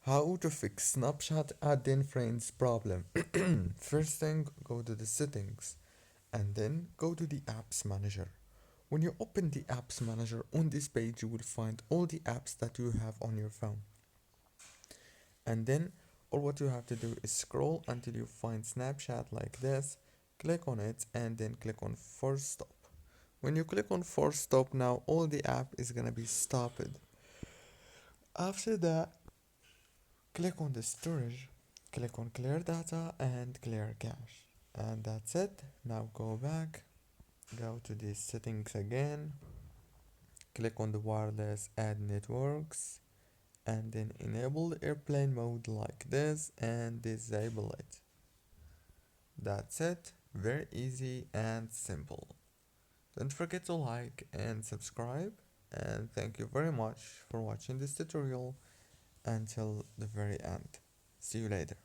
How to fix Snapchat add-in frames problem. First thing, go to the settings and then go to the apps manager. When you open the apps manager on this page, you will find all the apps that you have on your phone. And then all what you have to do is scroll until you find Snapchat like this, click on it and then click on force stop. When you click on force stop, now all the app is gonna be stopped. After that, click on the storage, click on clear data and clear cache. And that's it. Now go back, go to the settings again, click on the wireless add networks, and then enable the airplane mode like this and disable it. That's it. Very easy and simple. Don't forget to like and subscribe, and thank you very much for watching this tutorial until the very end. See you later.